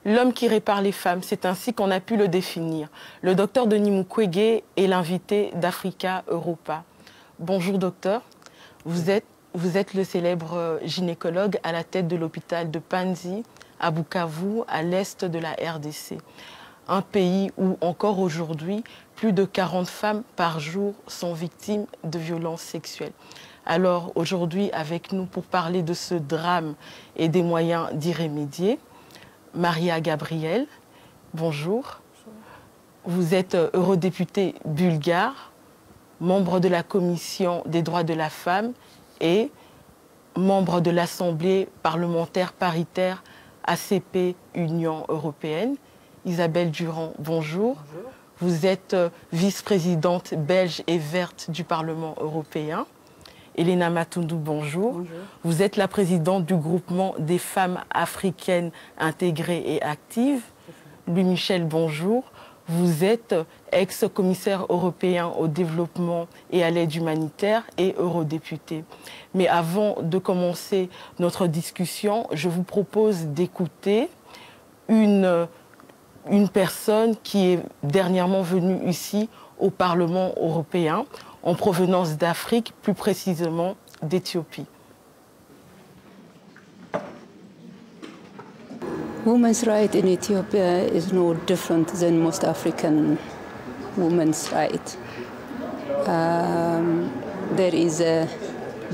L'homme qui répare les femmes, c'est ainsi qu'on a pu le définir. Le docteur Denis Mukwege est l'invité d'Africa Europa. Bonjour docteur, vous êtes le célèbre gynécologue à la tête de l'hôpital de Panzi, à Bukavu, à l'est de la RDC. Un pays où encore aujourd'hui, plus de 40 femmes par jour sont victimes de violences sexuelles. Alors aujourd'hui, avec nous pour parler de ce drame et des moyens d'y remédier, Maria Gabriel, bonjour. Vous êtes eurodéputée bulgare, membre de la Commission des droits de la femme et membre de l'Assemblée parlementaire paritaire ACP Union européenne. Isabelle Durand, bonjour. Bonjour. Vous êtes vice-présidente belge et verte du Parlement européen. Elena Matundu, bonjour. Bonjour. Vous êtes la présidente du groupement des femmes africaines intégrées et actives. Louis Michel, bonjour. Vous êtes ex-commissaire européen au développement et à l'aide humanitaire et eurodéputé. Mais avant de commencer notre discussion, je vous propose d'écouter une personne qui est dernièrement venue ici au Parlement européen, en provenance d'Afrique, plus précisément d'Éthiopie. Women's rights in Ethiopia is no different than most African women's rights. There is a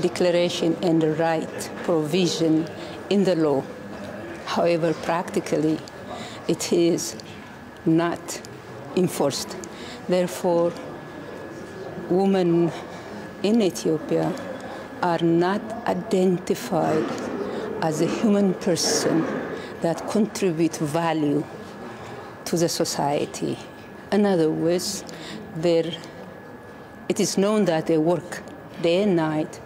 declaration and a right provision in the law. However, practically, it is not enforced. Therefore, women in Ethiopia are not identified as a human person that contribute value to the society. In other words, it is known that they work day and night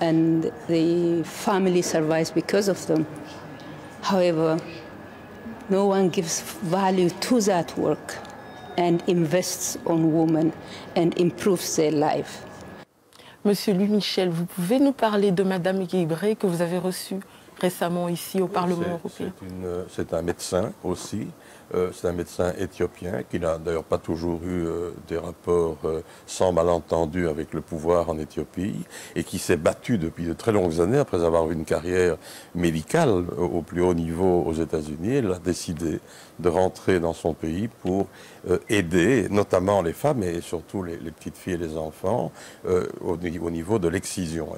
and the family survives because of them. However, no one gives value to that work and invests on women and improves their life. Monsieur Louis Michel, vous pouvez nous parler de Madame Gebre que vous avez reçue récemment ici au Parlement européen? C'est un médecin aussi. C'est un médecin éthiopien qui n'a d'ailleurs pas toujours eu des rapports sans malentendu avec le pouvoir en Éthiopie et qui s'est battu depuis de très longues années après avoir eu une carrière médicale au plus haut niveau aux États-Unis. Elle a décidé de rentrer dans son pays pour aider notamment les femmes et surtout les petites filles et les enfants au niveau de l'excision.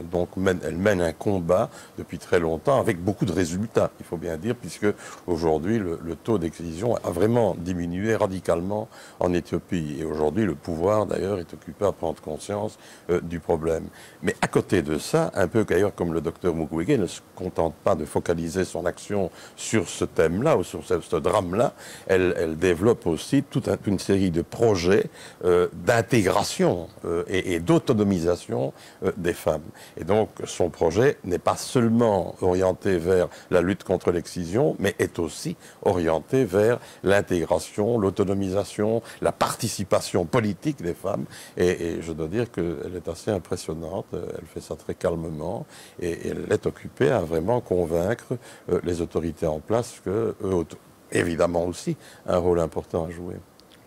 Elle mène un combat depuis très longtemps avec beaucoup de résultats, il faut bien dire, puisque aujourd'hui le taux d'excision a vraiment diminué radicalement en Éthiopie. Et aujourd'hui, le pouvoir, d'ailleurs, est occupé à prendre conscience du problème. Mais à côté de ça, un peu d'ailleurs comme le docteur Mukwege ne se contente pas de focaliser son action sur ce thème-là ou sur ce drame-là, elle développe aussi toute une série de projets d'intégration et d'autonomisation des femmes. Et donc, son projet n'est pas seulement orienté vers la lutte contre l'excision, mais est aussi orienté vers l'intégration, l'autonomisation, la participation politique des femmes. Et je dois dire qu'elle est assez impressionnante. Elle fait ça très calmement et elle est occupée à vraiment convaincre les autorités en place qu'eux ont évidemment aussi un rôle important à jouer.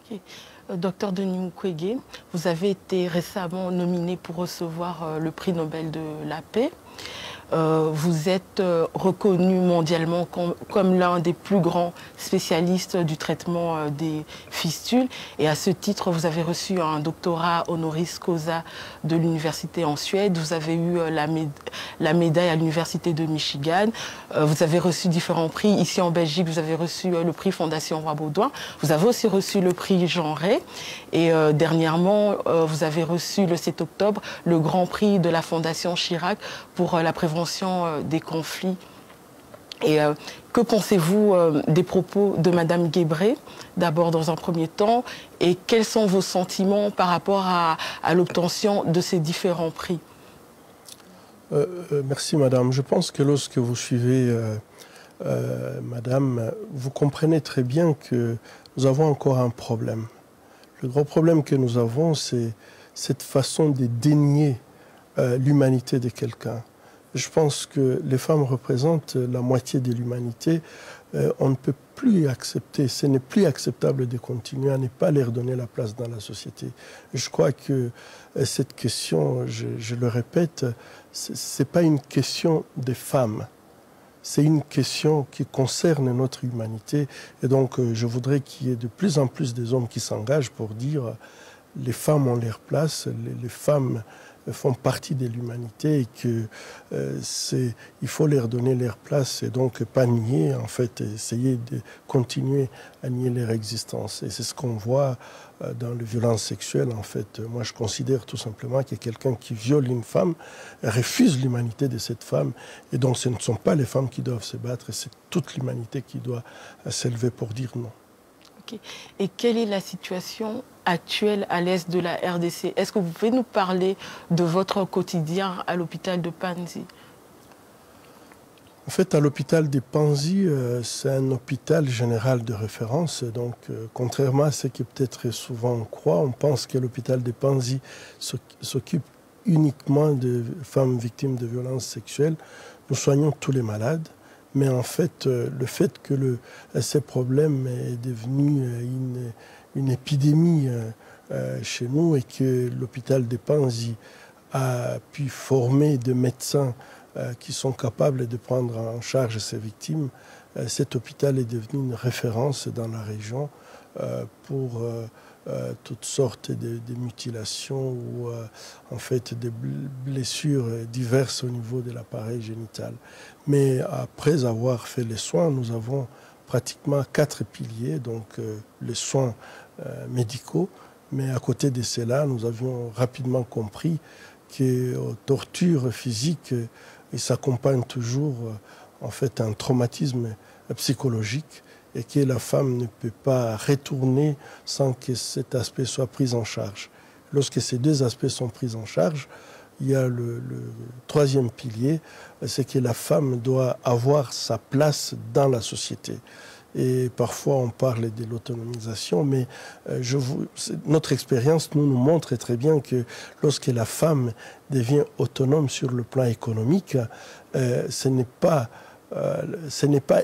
Okay. Docteur Denis Mukwege, vous avez été récemment nominé pour recevoir le prix Nobel de la paix. Vous êtes reconnu mondialement comme l'un des plus grands spécialistes du traitement des fistules. Et à ce titre, vous avez reçu un doctorat honoris causa de l'université en Suède. Vous avez eu la médaille à l'université de Michigan. Vous avez reçu différents prix. Ici en Belgique, vous avez reçu le prix Fondation Roi Baudouin. Vous avez aussi reçu le prix Jean Rey. Et dernièrement, vous avez reçu le 7 octobre le grand prix de la Fondation Chirac pour la prévention des conflits. Et que pensez-vous des propos de Madame Gebre, d'abord dans un premier temps, et quels sont vos sentiments par rapport à l'obtention de ces différents prix? Merci Madame. Je pense que lorsque vous suivez Madame, vous comprenez très bien que nous avons encore un problème. Le gros problème que nous avons, c'est cette façon de dénier l'humanité de quelqu'un. Je pense que les femmes représentent la moitié de l'humanité. On ne peut plus accepter, ce n'est plus acceptable de continuer à ne pas leur donner la place dans la société. Je crois que cette question, je le répète, ce n'est pas une question des femmes. C'est une question qui concerne notre humanité. Et donc, je voudrais qu'il y ait de plus en plus des hommes qui s'engagent pour dire les femmes ont leur place, les femmes font partie de l'humanité et qu'il faut leur donner leur place et donc pas nier, en fait, essayer de continuer à nier leur existence. Et c'est ce qu'on voit dans les violences sexuelles, en fait. Moi, je considère tout simplement que quelqu'un qui viole une femme refuse l'humanité de cette femme. Et donc, ce ne sont pas les femmes qui doivent se battre, c'est toute l'humanité qui doit s'élever pour dire non. Okay. Et quelle est la situation actuelle à l'est de la RDC? Est-ce que vous pouvez nous parler de votre quotidien à l'hôpital de Panzi? En fait, à l'hôpital de Panzi, c'est un hôpital général de référence. Donc, contrairement à ce que peut-être souvent on croit, on pense que l'hôpital de Panzi s'occupe uniquement de femmes victimes de violences sexuelles. Nous soignons tous les malades. Mais en fait, le fait que ce problème est devenu une épidémie chez nous et que l'hôpital de Panzi a pu former des médecins qui sont capables de prendre en charge ces victimes, cet hôpital est devenu une référence dans la région pour toutes sortes de mutilations ou en fait des blessures diverses au niveau de l'appareil génital. Mais après avoir fait les soins, nous avons pratiquement 4 piliers, donc les soins médicaux. Mais à côté de cela, nous avions rapidement compris qu'aux tortures physiques, il s'accompagne toujours en fait un traumatisme psychologique et que la femme ne peut pas retourner sans que cet aspect soit pris en charge. Lorsque ces deux aspects sont pris en charge, il y a le troisième pilier, c'est que la femme doit avoir sa place dans la société. Et parfois on parle de l'autonomisation, mais notre expérience nous montre très bien que lorsque la femme devient autonome sur le plan économique, ce n'est pas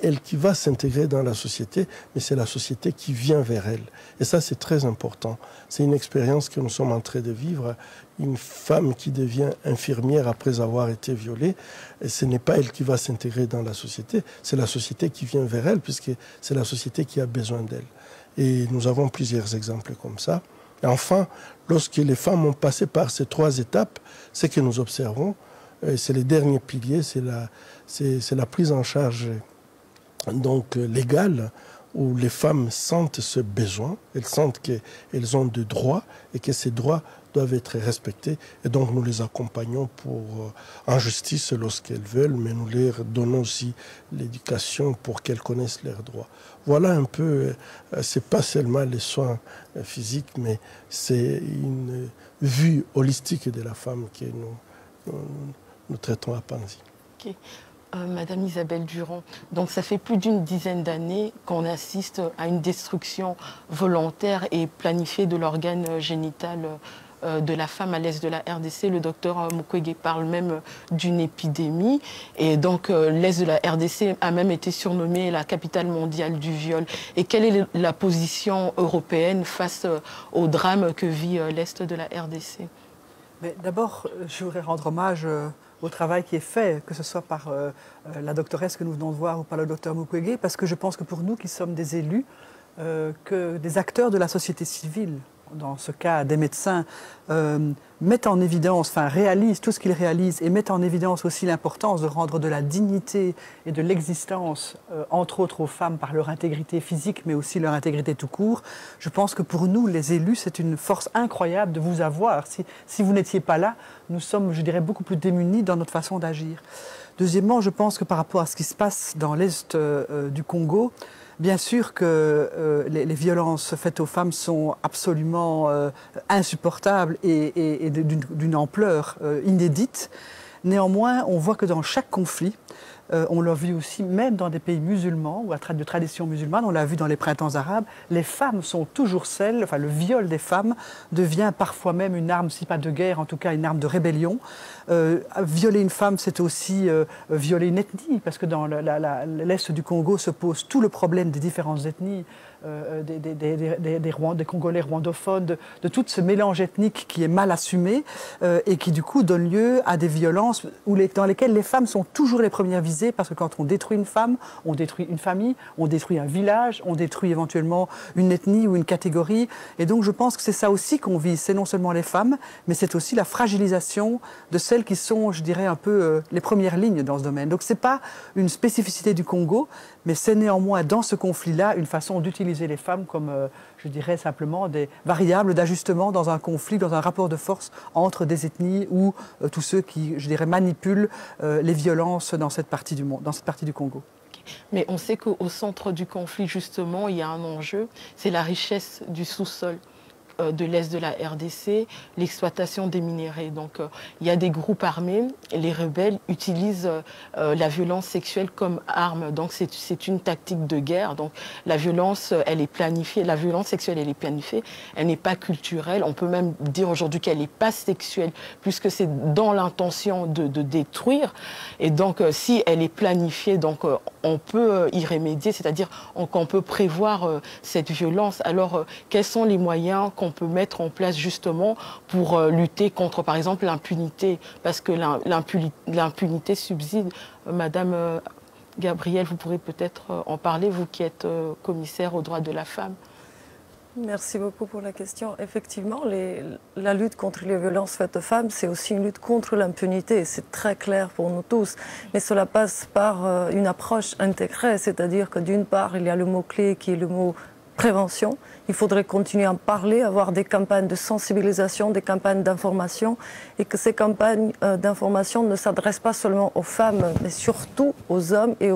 elle qui va s'intégrer dans la société, mais c'est la société qui vient vers elle. Et ça, c'est très important. C'est une expérience que nous sommes en train de vivre. Une femme qui devient infirmière après avoir été violée, et ce n'est pas elle qui va s'intégrer dans la société, c'est la société qui vient vers elle, puisque c'est la société qui a besoin d'elle. Et nous avons plusieurs exemples comme ça. Et enfin, lorsque les femmes ont passé par ces 3 étapes, ce que nous observons, c'est les derniers piliers, c'est la prise en charge donc légale, où les femmes sentent ce besoin, elles sentent qu'elles ont des droits et que ces droits doivent être respectés. Et donc nous les accompagnons en justice lorsqu'elles veulent, mais nous leur donnons aussi l'éducation pour qu'elles connaissent leurs droits. Voilà un peu, c'est pas seulement les soins physiques, mais c'est une vue holistique de la femme que nous traitons à Panzi. Okay. Madame Isabelle Durand, donc ça fait plus d'une dizaine d'années qu'on assiste à une destruction volontaire et planifiée de l'organe génital de la femme à l'est de la RDC. Le docteur Mukwege parle même d'une épidémie. Et donc l'est de la RDC a même été surnommée la capitale mondiale du viol. Et quelle est la position européenne face au drame que vit l'est de la RDC? D'abord, je voudrais rendre hommage au travail qui est fait, que ce soit par la doctoresse que nous venons de voir ou par le docteur Mukwege, parce que je pense que pour nous qui sommes des élus, que des acteurs de la société civile, dans ce cas des médecins, mettent en évidence, enfin réalisent tout ce qu'ils réalisent et mettent en évidence aussi l'importance de rendre de la dignité et de l'existence, entre autres aux femmes par leur intégrité physique, mais aussi leur intégrité tout court. Je pense que pour nous, les élus, c'est une force incroyable de vous avoir. Si vous n'étiez pas là, nous sommes, je dirais, beaucoup plus démunis dans notre façon d'agir. Deuxièmement, je pense que par rapport à ce qui se passe dans l'est du Congo, bien sûr que les violences faites aux femmes sont absolument insupportables et d'une ampleur inédite. Néanmoins, on voit que dans chaque conflit, on l'a vu aussi même dans des pays musulmans ou de tradition musulmane, on l'a vu dans les printemps arabes, les femmes sont toujours celles, enfin le viol des femmes devient parfois même une arme, si pas de guerre, en tout cas une arme de rébellion. Violer une femme, c'est aussi violer une ethnie, parce que dans l'Est du Congo se pose tout le problème des différentes ethnies, des Congolais rwandophones, de tout ce mélange ethnique qui est mal assumé et qui du coup donne lieu à des violences dans lesquelles les femmes sont toujours les premières visées, parce que quand on détruit une femme, on détruit une famille, on détruit un village, on détruit éventuellement une ethnie ou une catégorie. Et donc je pense que c'est ça aussi qu'on vise, c'est non seulement les femmes, mais c'est aussi la fragilisation de celles qui sont, je dirais, un peu les premières lignes dans ce domaine. Donc ce n'est pas une spécificité du Congo, mais c'est néanmoins dans ce conflit-là une façon d'utiliser les femmes comme, je dirais simplement, des variables d'ajustement dans un conflit, dans un rapport de force entre des ethnies ou tous ceux qui, je dirais, manipulent les violences dans cette partie du monde, dans cette partie du Congo. Mais on sait qu'au centre du conflit, justement, il y a un enjeu, c'est la richesse du sous-sol de l'Est de la RDC, l'exploitation des minéraux. Donc il y a des groupes armés, les rebelles utilisent la violence sexuelle comme arme. Donc c'est une tactique de guerre. Donc la violence, elle est planifiée, la violence sexuelle, elle est planifiée, elle n'est pas culturelle. On peut même dire aujourd'hui qu'elle n'est pas sexuelle, puisque c'est dans l'intention de détruire. Et donc si elle est planifiée, donc on peut y remédier, c'est-à-dire qu'on peut prévoir cette violence. Alors quels sont les moyens qu'on peut mettre en place justement pour lutter contre, par exemple, l'impunité, parce que l'impunité subside. Madame Gabrielle, vous pourrez peut-être en parler, vous qui êtes commissaire aux droits de la femme. Merci beaucoup pour la question. Effectivement, la lutte contre les violences faites aux femmes, c'est aussi une lutte contre l'impunité. C'est très clair pour nous tous. Mais cela passe par une approche intégrée, c'est-à-dire que d'une part, il y a le mot-clé qui est le mot prévention. Il faudrait continuer à en parler, avoir des campagnes de sensibilisation, des campagnes d'information, et que ces campagnes d'information ne s'adressent pas seulement aux femmes, mais surtout aux hommes et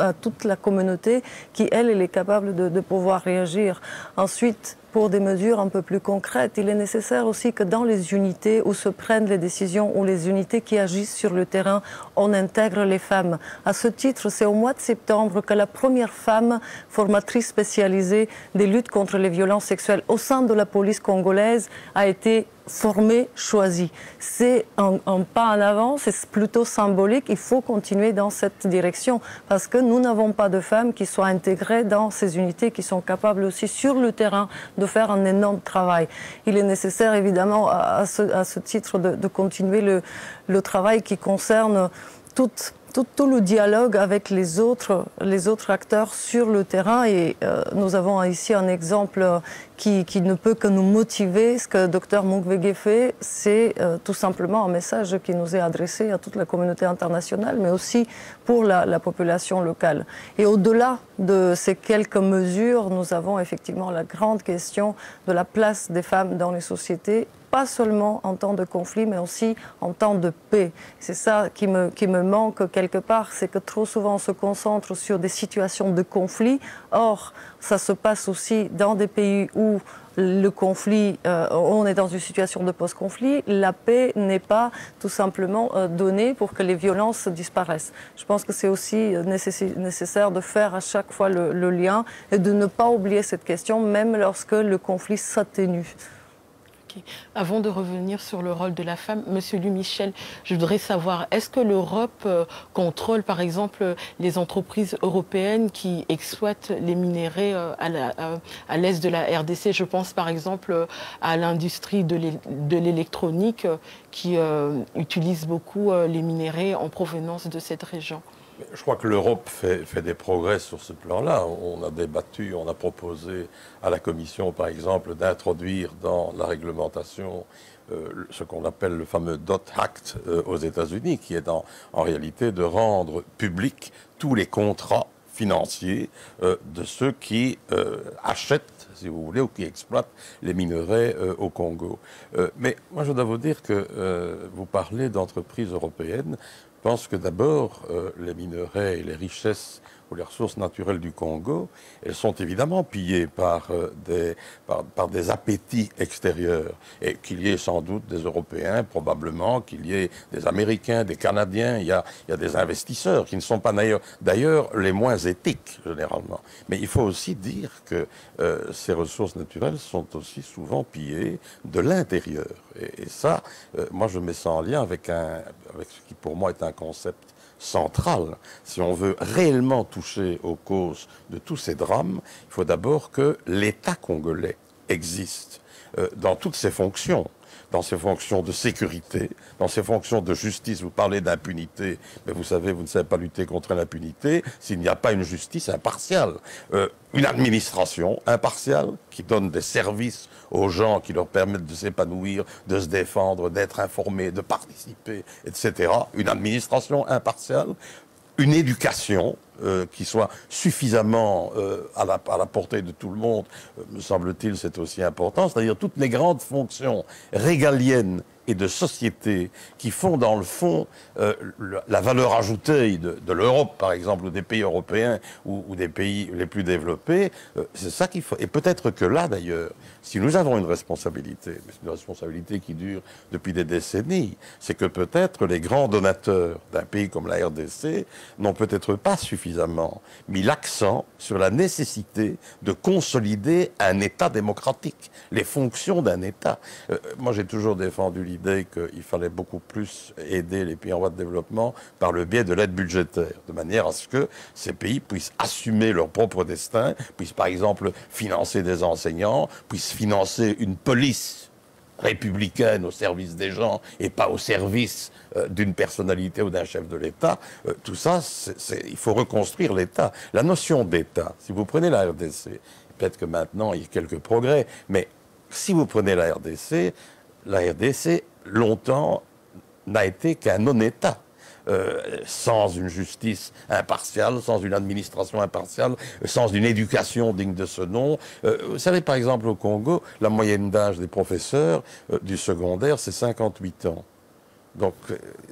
à toute la communauté qui, elle, est capable de pouvoir réagir. Ensuite, pour des mesures un peu plus concrètes, il est nécessaire aussi que dans les unités où se prennent les décisions, ou les unités qui agissent sur le terrain, on intègre les femmes. À ce titre, c'est au mois de septembre que la première femme formatrice spécialisée des luttes contre les violences sexuelles au sein de la police congolaise a été formée, choisie. C'est un pas en avant, c'est plutôt symbolique. Il faut continuer dans cette direction parce que nous n'avons pas de femmes qui soient intégrées dans ces unités, qui sont capables aussi sur le terrain de faire un énorme travail. Il est nécessaire évidemment à ce titre de continuer le travail qui concerne tout le dialogue avec les autres acteurs sur le terrain. Et nous avons ici un exemple qui ne peut que nous motiver. Ce que Dr Mukwege fait, c'est tout simplement un message qui nous est adressé à toute la communauté internationale, mais aussi pour la population locale. Et au-delà de ces quelques mesures, nous avons effectivement la grande question de la place des femmes dans les sociétés, pas seulement en temps de conflit, mais aussi en temps de paix. C'est ça qui me manque quelque part, c'est que trop souvent on se concentre sur des situations de conflit. Or, ça se passe aussi dans des pays où le conflit, on est dans une situation de post-conflit, la paix n'est pas tout simplement donnée pour que les violences disparaissent. Je pense que c'est aussi nécessaire de faire à chaque fois le lien et de ne pas oublier cette question, même lorsque le conflit s'atténue. Okay. Avant de revenir sur le rôle de la femme, Monsieur Louis Michel, je voudrais savoir, est-ce que l'Europe contrôle par exemple les entreprises européennes qui exploitent les minéraux à l'est de la RDC? Je pense par exemple à l'industrie de l'électronique qui utilise beaucoup les minéraux en provenance de cette région. Je crois que l'Europe fait des progrès sur ce plan-là. On a débattu, on a proposé à la Commission, par exemple, d'introduire dans la réglementation ce qu'on appelle le fameux DOT Act aux États-Unis, qui est en réalité de rendre publics tous les contrats financiers de ceux qui achètent, si vous voulez, ou qui exploitent les minerais au Congo. Mais moi, je dois vous dire que vous parlez d'entreprises européennes. Je pense que d'abord, les minerais et les richesses ou les ressources naturelles du Congo, elles sont évidemment pillées par des appétits extérieurs. Et qu'il y ait sans doute des Européens, probablement, qu'il y ait des Américains, des Canadiens, il y a des investisseurs qui ne sont pas d'ailleurs les moins éthiques, généralement. Mais il faut aussi dire que ces ressources naturelles sont aussi souvent pillées de l'intérieur. Et ça, moi je mets ça en lien avec ce qui pour moi est un concept central. Si on veut réellement toucher aux causes de tous ces drames, il faut d'abord que l'État congolais existe dans toutes ses fonctions. Dans ses fonctions de sécurité, dans ses fonctions de justice. Vous parlez d'impunité, mais vous savez, vous ne savez pas lutter contre l'impunité s'il n'y a pas une justice impartiale. Une administration impartiale qui donne des services aux gens qui leur permettent de s'épanouir, de se défendre, d'être informés, de participer, etc. Une administration impartiale. Une éducation qui soit suffisamment à la portée de tout le monde, me semble-t-il, c'est aussi important. C'est-à-dire toutes les grandes fonctions régaliennes et de société qui font dans le fond la valeur ajoutée de l'Europe, par exemple, ou des pays européens ou des pays les plus développés, c'est ça qu'il faut. Et peut-être que là, d'ailleurs, si nous avons une responsabilité, mais c'est une responsabilité qui dure depuis des décennies, c'est que peut-être les grands donateurs d'un pays comme la RDC n'ont peut-être pas suffisamment mis l'accent sur la nécessité de consolider un État démocratique, les fonctions d'un État. Moi, j'ai toujours défendu l'idée qu'il fallait beaucoup plus aider les pays en voie de développement par le biais de l'aide budgétaire, de manière à ce que ces pays puissent assumer leur propre destin, puissent par exemple financer des enseignants, puissent financer une police républicaine au service des gens et pas au service d'une personnalité ou d'un chef de l'État. Tout ça, il faut reconstruire l'État. La notion d'État, si vous prenez la RDC, peut-être que maintenant il y a quelques progrès, mais si vous prenez la RDC, longtemps, n'a été qu'un non-État. Sans une justice impartiale, sans une administration impartiale, sans une éducation digne de ce nom. Vous savez, par exemple, au Congo, la moyenne d'âge des professeurs du secondaire, c'est 58 ans. Donc,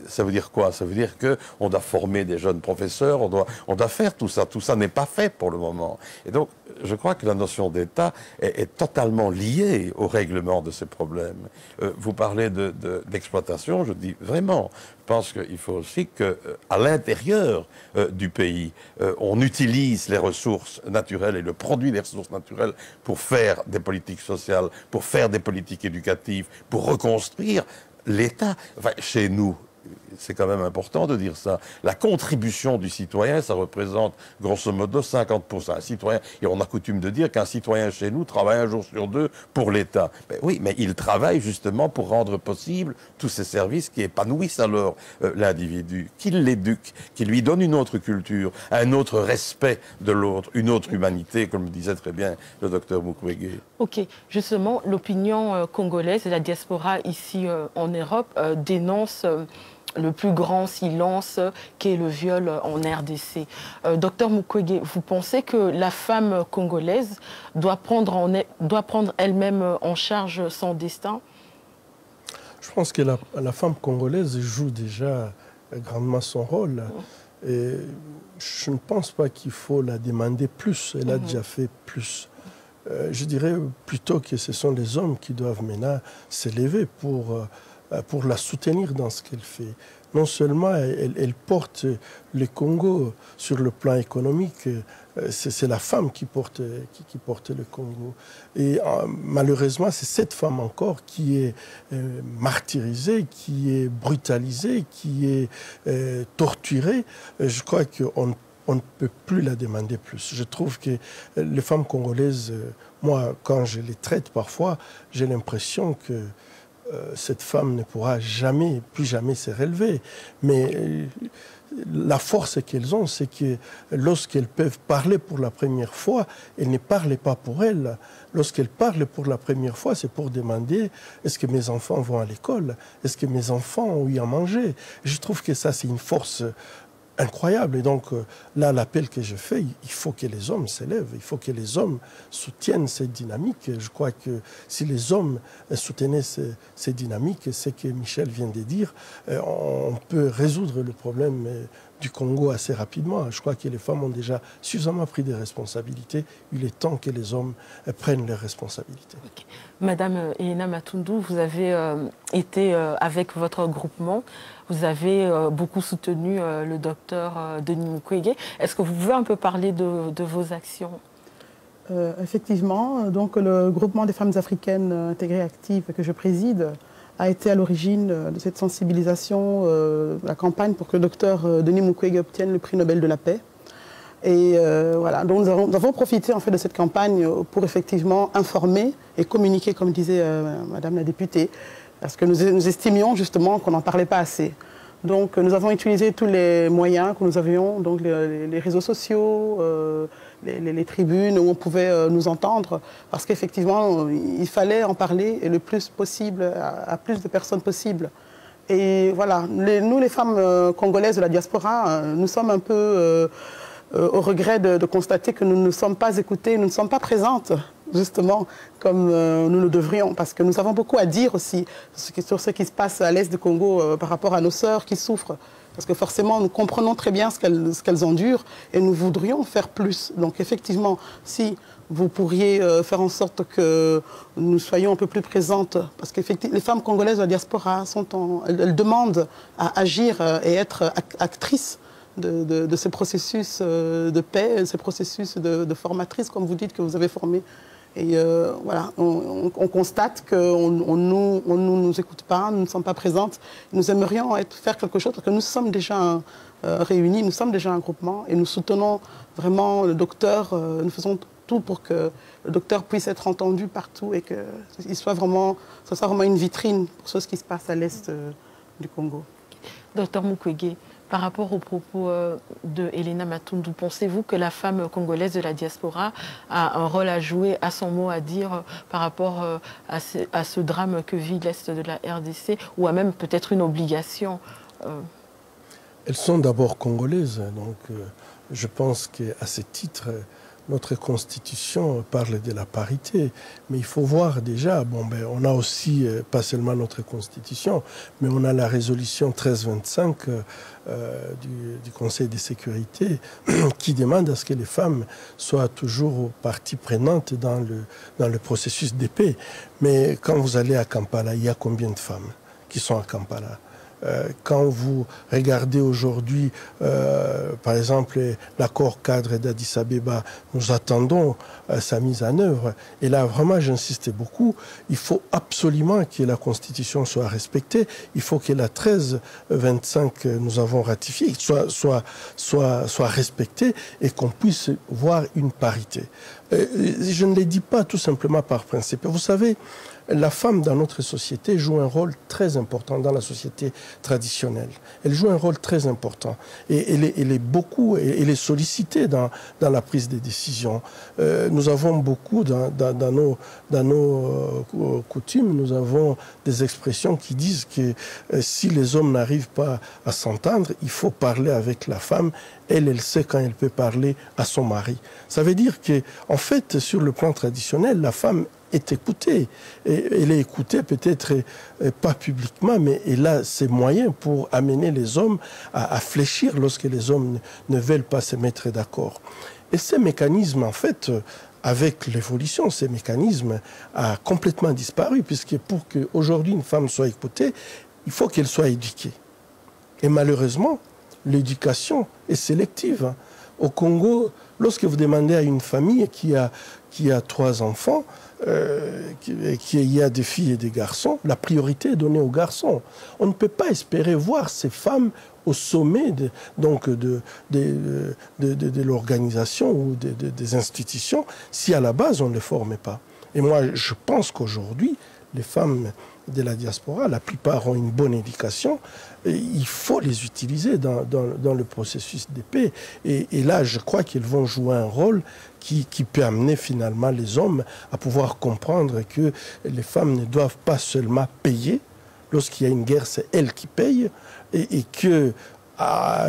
ça veut dire quoi? Ça veut dire qu'on doit former des jeunes professeurs, on doit faire tout ça. Tout ça n'est pas fait pour le moment. Et donc, je crois que la notion d'État est totalement liée au règlement de ces problèmes. Vous parlez d'exploitation, je dis vraiment. Je pense qu'il faut aussi qu'à l'intérieur du pays, on utilise les ressources naturelles et le produit des ressources naturelles pour faire des politiques sociales, pour faire des politiques éducatives, pour reconstruire l'État. Enfin, chez nous, c'est quand même important de dire ça. La contribution du citoyen, ça représente grosso modo 50%. Un citoyen, et on a coutume de dire qu'un citoyen chez nous travaille un jour sur deux pour l'État. Ben oui, mais il travaille justement pour rendre possible tous ces services qui épanouissent alors l'individu, qui l'éduquent, qui lui donnent une autre culture, un autre respect de l'autre, une autre humanité, comme le disait très bien le docteur Mukwege. Ok, justement, l'opinion congolaise et la diaspora ici en Europe dénonce le plus grand silence qu'est le viol en RDC. Docteur Mukwege, vous pensez que la femme congolaise doit prendre elle-même en charge son destin? Je pense que la femme congolaise joue déjà grandement son rôle. Et je ne pense pas qu'il faut la demander plus. Elle a déjà fait plus. Je dirais plutôt que ce sont les hommes qui doivent maintenant s'élever pour la soutenir dans ce qu'elle fait. Non seulement elle porte le Congo sur le plan économique, c'est la femme qui porte le Congo. Et malheureusement, c'est cette femme encore qui est martyrisée, qui est brutalisée, qui est torturée. Je crois qu'on ne peut plus la demander plus. Je trouve que les femmes congolaises, moi, quand je les traite parfois, j'ai l'impression que cette femme ne pourra plus jamais se relever. Mais la force qu'elles ont, c'est que lorsqu'elles peuvent parler pour la première fois, elles ne parlent pas pour elles. Lorsqu'elles parlent pour la première fois, c'est pour demander est-ce que mes enfants vont à l'école? Est-ce que mes enfants ont eu à manger? Je trouve que ça, c'est une force incroyable. Et donc, là, l'appel que je fais, il faut que les hommes s'élèvent, il faut que les hommes soutiennent cette dynamique. Je crois que si les hommes soutenaient cette dynamique, c'est ce que Michel vient de dire, on peut résoudre le problème du Congo assez rapidement. Je crois que les femmes ont déjà suffisamment pris des responsabilités. Il est temps que les hommes prennent leurs responsabilités. Okay. Madame Elena Matundu, vous avez été avec votre groupement, vous avez beaucoup soutenu le docteur Denis Mukwege. Est-ce que vous pouvez un peu parler de vos actions? Effectivement, donc le groupement des femmes africaines intégrées actives que je préside a été à l'origine de cette sensibilisation, la campagne pour que le docteur Denis Mukwege obtienne le prix Nobel de la paix. Et voilà, donc nous avons profité en fait de cette campagne pour effectivement informer et communiquer, comme disait Madame la députée, parce que nous estimions justement qu'on n'en parlait pas assez. Donc nous avons utilisé tous les moyens que nous avions, donc les réseaux sociaux, les tribunes où on pouvait nous entendre, parce qu'effectivement il fallait en parler et le plus possible à plus de personnes possible. Et voilà, nous les femmes congolaises de la diaspora, nous sommes un peu au regret de constater que nous ne sommes pas écoutées, nous ne sommes pas présentes, justement, comme nous le devrions, parce que nous avons beaucoup à dire aussi sur ce qui se passe à l'est du Congo par rapport à nos sœurs qui souffrent. Parce que forcément, nous comprenons très bien ce qu'elles endurent et nous voudrions faire plus. Donc effectivement, si vous pourriez faire en sorte que nous soyons un peu plus présentes, parce que les femmes congolaises de la diaspora, elles demandent à agir et être actrices de ces processus de paix, ces processus de formatrices, comme vous dites, que vous avez formés. Et voilà, on constate qu'on ne nous écoute pas, nous ne sommes pas présentes. Nous aimerions faire quelque chose, parce que nous sommes déjà réunis, nous sommes déjà un groupement, et nous soutenons vraiment le docteur, nous faisons tout pour que le docteur puisse être entendu partout, et que ce soit vraiment une vitrine pour ce qui se passe à l'est du Congo. Docteur Mukwege, par rapport aux propos de Elena Matundu, pensez-vous que la femme congolaise de la diaspora a un rôle à jouer, a son mot à dire par rapport à ce drame que vit l'Est de la RDC, ou à même peut-être une obligation? Elles sont d'abord congolaises, donc je pense qu'à ce titre, notre constitution parle de la parité, mais il faut voir déjà, on a aussi, pas seulement notre constitution, mais on a la résolution 1325 du Conseil de sécurité qui demande à ce que les femmes soient toujours partie prenante dans le processus de paix. Mais quand vous allez à Kampala, il y a combien de femmes qui sont à Kampala? Quand vous regardez aujourd'hui, par exemple, l'accord cadre d'Addis Abeba, nous attendons sa mise en œuvre. Et là, vraiment, j'insiste beaucoup, il faut absolument que la Constitution soit respectée. Il faut que la 1325 que nous avons ratifiée soit respectée et qu'on puisse voir une parité. Je ne le dis pas tout simplement par principe. Vous savez, la femme dans notre société joue un rôle très important dans la société traditionnelle. Elle joue un rôle très important et elle est sollicitée dans la prise des décisions. Nous avons beaucoup dans nos coutumes, nous avons des expressions qui disent que si les hommes n'arrivent pas à s'entendre, il faut parler avec la femme. Elle sait quand elle peut parler à son mari. Ça veut dire que, en fait, sur le plan traditionnel, la femme est écoutée. Et elle est écoutée peut-être pas publiquement, mais elle a ses moyens pour amener les hommes à fléchir lorsque les hommes ne veulent pas se mettre d'accord. Et ces mécanismes, en fait, avec l'évolution, ces mécanismes ont complètement disparu, puisque pour qu'aujourd'hui une femme soit écoutée, il faut qu'elle soit éduquée. Et malheureusement, l'éducation est sélective. Au Congo, lorsque vous demandez à une famille qui a 3 enfants, qu'il y a des filles et des garçons, la priorité est donnée aux garçons. On ne peut pas espérer voir ces femmes au sommet de l'organisation ou des institutions si à la base on ne les formait pas. Et moi, je pense qu'aujourd'hui, les femmes de la diaspora, la plupart ont une bonne éducation. Et il faut les utiliser dans le processus de paix. Et là, je crois qu'ils vont jouer un rôle qui peut amener finalement les hommes à pouvoir comprendre que les femmes ne doivent pas seulement payer. Lorsqu'il y a une guerre, c'est elles qui payent. Et que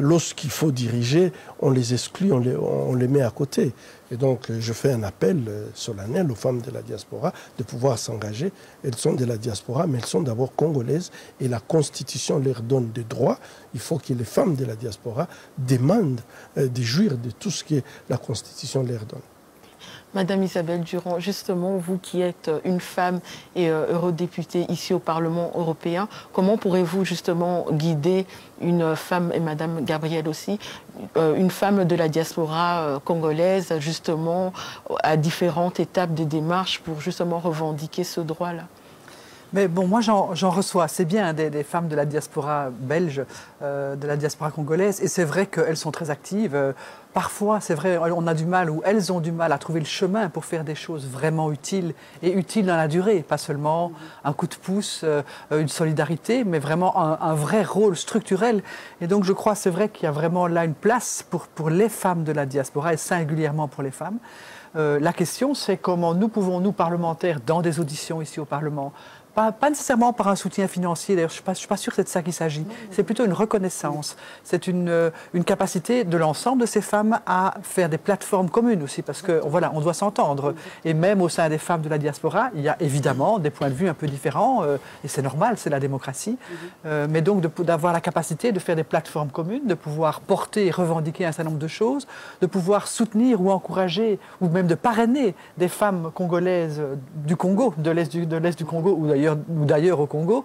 lorsqu'il faut diriger, on les exclut, on les met à côté. Et donc, je fais un appel solennel aux femmes de la diaspora de pouvoir s'engager. Elles sont de la diaspora, mais elles sont d'abord congolaises et la Constitution leur donne des droits. Il faut que les femmes de la diaspora demandent de jouir de tout ce que la Constitution leur donne. Madame Isabelle Durand, justement, vous qui êtes une femme et eurodéputée ici au Parlement européen, comment pourrez-vous justement guider une femme, et Madame Gabrielle aussi, une femme de la diaspora congolaise, justement, à différentes étapes des démarches pour justement revendiquer ce droit-là? Mais bon, moi j'en reçois assez bien des femmes de la diaspora belge, de la diaspora congolaise, et c'est vrai qu'elles sont très actives. Parfois, c'est vrai, on a du mal, ou elles ont du mal à trouver le chemin pour faire des choses vraiment utiles, et utiles dans la durée, pas seulement un coup de pouce, une solidarité, mais vraiment un vrai rôle structurel. Et donc je crois, c'est vrai qu'il y a vraiment là une place pour les femmes de la diaspora, et singulièrement pour les femmes. La question, c'est comment nous pouvons, nous parlementaires, dans des auditions ici au Parlement, pas nécessairement par un soutien financier, d'ailleurs je ne suis pas sûre que c'est de ça qu'il s'agit, c'est plutôt une reconnaissance, c'est une capacité de l'ensemble de ces femmes à faire des plateformes communes aussi, parce que voilà, on doit s'entendre, et même au sein des femmes de la diaspora, il y a évidemment des points de vue un peu différents, et c'est normal, c'est la démocratie, mais donc d'avoir la capacité de faire des plateformes communes, de pouvoir porter et revendiquer un certain nombre de choses, de pouvoir soutenir ou encourager, ou même de parrainer des femmes congolaises du Congo, de l'Est du Congo, ou d'ailleurs au Congo,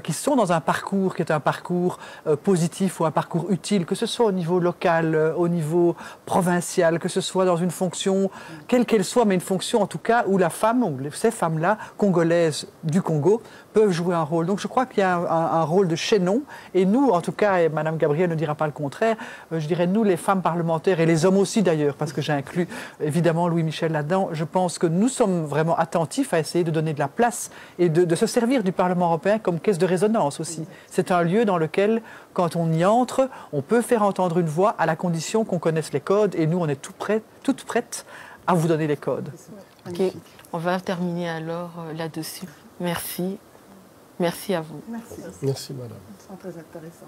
qui sont dans un parcours qui est un parcours positif ou un parcours utile, que ce soit au niveau local, au niveau provincial, que ce soit dans une fonction, quelle qu'elle soit, mais une fonction en tout cas où la femme, ou ces femmes-là, congolaises du Congo, peuvent jouer un rôle. Donc je crois qu'il y a un rôle de chaînon, et nous, en tout cas, et Mme Gabrielle ne dira pas le contraire, je dirais nous, les femmes parlementaires, et les hommes aussi d'ailleurs, parce que j'ai inclus évidemment Louis Michel là-dedans, je pense que nous sommes vraiment attentifs à essayer de donner de la place et de se servir du Parlement européen comme caisse de résonance aussi. C'est un lieu dans lequel, quand on y entre, on peut faire entendre une voix à la condition qu'on connaisse les codes, et nous, on est toutes prêtes à vous donner les codes. Ok, on va terminer alors là-dessus. Merci. Merci à vous. Merci. Merci, madame. C'est très intéressant.